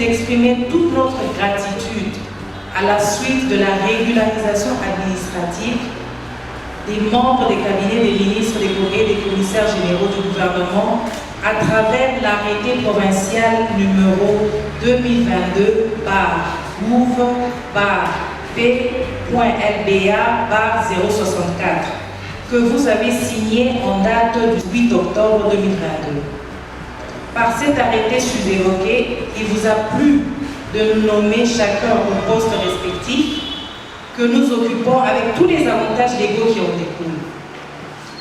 exprimer toute notre gratitude à la suite de la régularisation administrative des membres des cabinets des ministres, des courriers, des commissaires généraux du gouvernement à travers l'arrêté provincial numéro 2022/P.LBA/064 que vous avez signé en date du 8 octobre 2022. Par cet arrêté sous-évoqué, il vous a plu de nous nommer chacun au poste respectif que nous occupons avec tous les avantages légaux qui en découlent.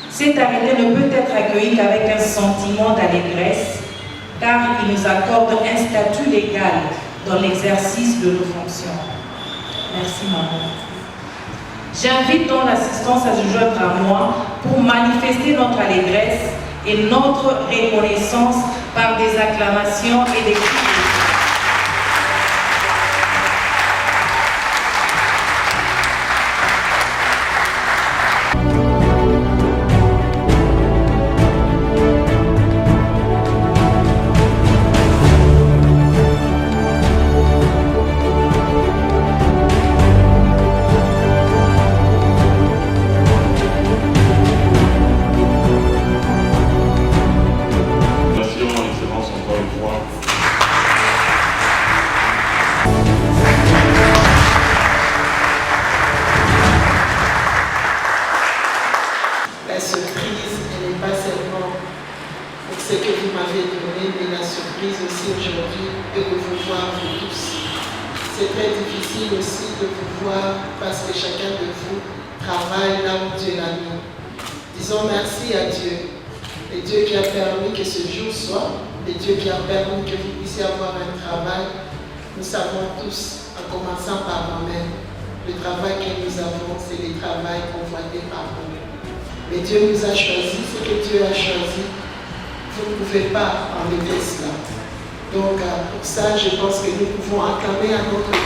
Cet arrêté ne peut être accueilli qu'avec un sentiment d'allégresse, car il nous accorde un statut légal dans l'exercice de nos fonctions. Merci, maman. J'invite donc l'assistance à se joindre à moi pour manifester notre allégresse et notre reconnaissance par des acclamations et des cris. La surprise, elle n'est pas seulement pour ce que vous m'avez donné, mais la surprise aussi aujourd'hui est de vous voir vous tous. C'est très difficile aussi de vous voir parce que chacun de vous travaille là où Dieu l'a mis. Disons merci à Dieu, le Dieu qui a permis que ce jour soit, le Dieu qui a permis que vous puissiez avoir un travail. Nous savons tous, en commençant par moi-même, le travail que nous avons, c'est le travail convoité par nous. Mais Dieu nous a choisi, ce que Dieu a choisi, vous ne pouvez pas enlever cela. Donc pour ça, je pense que nous pouvons acclamer à notre Dieu.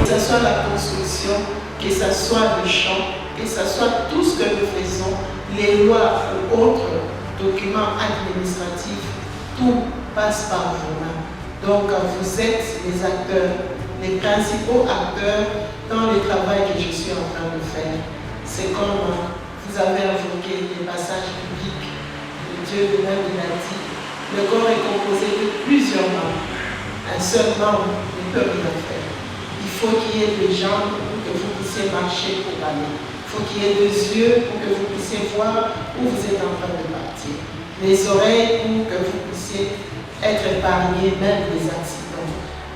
Que ce soit la construction, que ce soit le champ, que ce soit tout ce que nous faisons, les lois ou autres documents administratifs, tout passe par vos mains. Donc vous êtes les acteurs, les principaux acteurs dans le travail que je suis en train de faire. C'est comme vous avez invoqué les passages bibliques. Dieu lui-même il a dit, le corps est composé de plusieurs membres. Un seul membre ne peut rien faire. Il faut qu'il y ait des jambes pour que vous puissiez marcher pour aller. Il faut qu'il y ait des yeux pour que vous puissiez voir où vous êtes en train de partir. Les oreilles pour que vous puissiez être épargnés, même des accidents.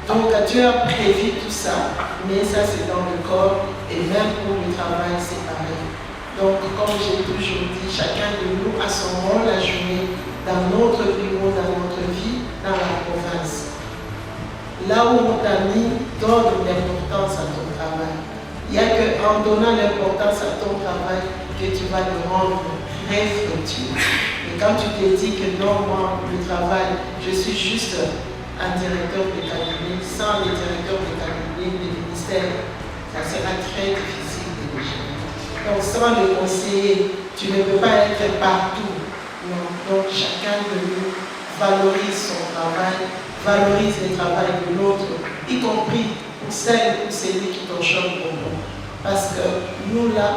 Donc Dieu a prévu tout ça, mais ça c'est dans le corps et même pour le travail c'est pareil. Donc comme j'ai toujours dit, chacun de nous a son rôle à jouer dans notre bureau, dans notre vie, dans la province. Là où on t'a mis, donne l'importance à ton travail. Il n'y a qu'en donnant l'importance à ton travail que tu vas le rendre très fructueux. Et quand tu te dis que non, moi, le travail, je suis juste un directeur de cabinet, sans les directeurs de cabinet, des ministères, ça sera très difficile de le gérer. Donc sans le conseiller, tu ne peux pas être partout. Non. Donc chacun de nous valorise son travail, valorise le travail de l'autre, y compris pour celle ou celui qui torchonne pour nous. Parce que nous là,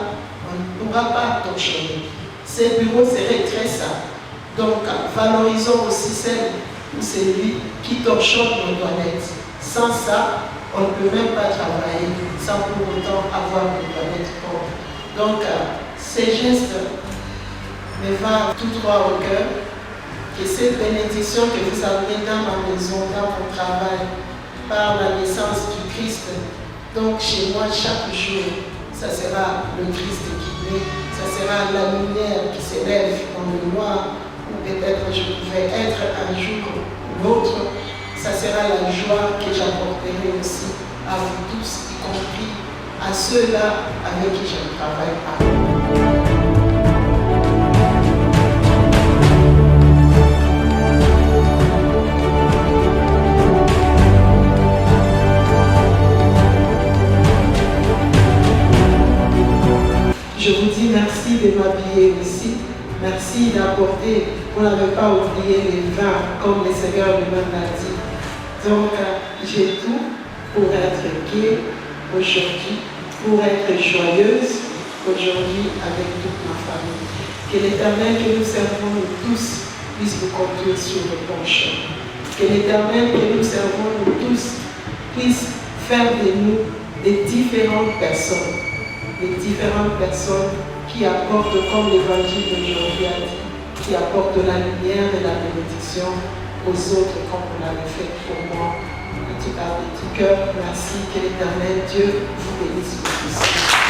on ne pourra pas torchonner. Ces bureaux seraient très simples. Donc valorisons aussi celle ou celui qui torchonne nos toilettes. Sans ça, on ne peut même pas travailler sans pour autant avoir des toilettes propres. Donc ces gestes me vont tout droit au cœur. Que cette bénédiction que vous avez dans ma maison, dans mon travail, par la naissance du Christ, donc chez moi chaque jour, ça sera le Christ qui naît, ça sera la lumière qui s'élève dans le noir, ou peut-être je pouvais être un jour ou l'autre, ça sera la joie que j'apporterai aussi à vous tous, y compris à ceux-là avec qui je ne travaille pas. de m'habiller aussi. Merci d'apporter. Vous n'avez pas oublié les vins, comme le Seigneur lui-même l'a dit. Donc, j'ai tout pour être gai aujourd'hui, pour être joyeuse aujourd'hui avec toute ma famille. Que l'Éternel que nous servons nous tous puisse nous conduire sur le bon chemin. Que l'Éternel que nous servons nous tous puisse faire de nous des différentes personnes qui apportent, comme l'Évangile d'aujourd'hui a dit, qui apportent la lumière et la bénédiction aux autres comme vous l'avez fait pour moi. En tout cas, de tout cœur, merci. Que l'Éternel Dieu vous bénisse tous.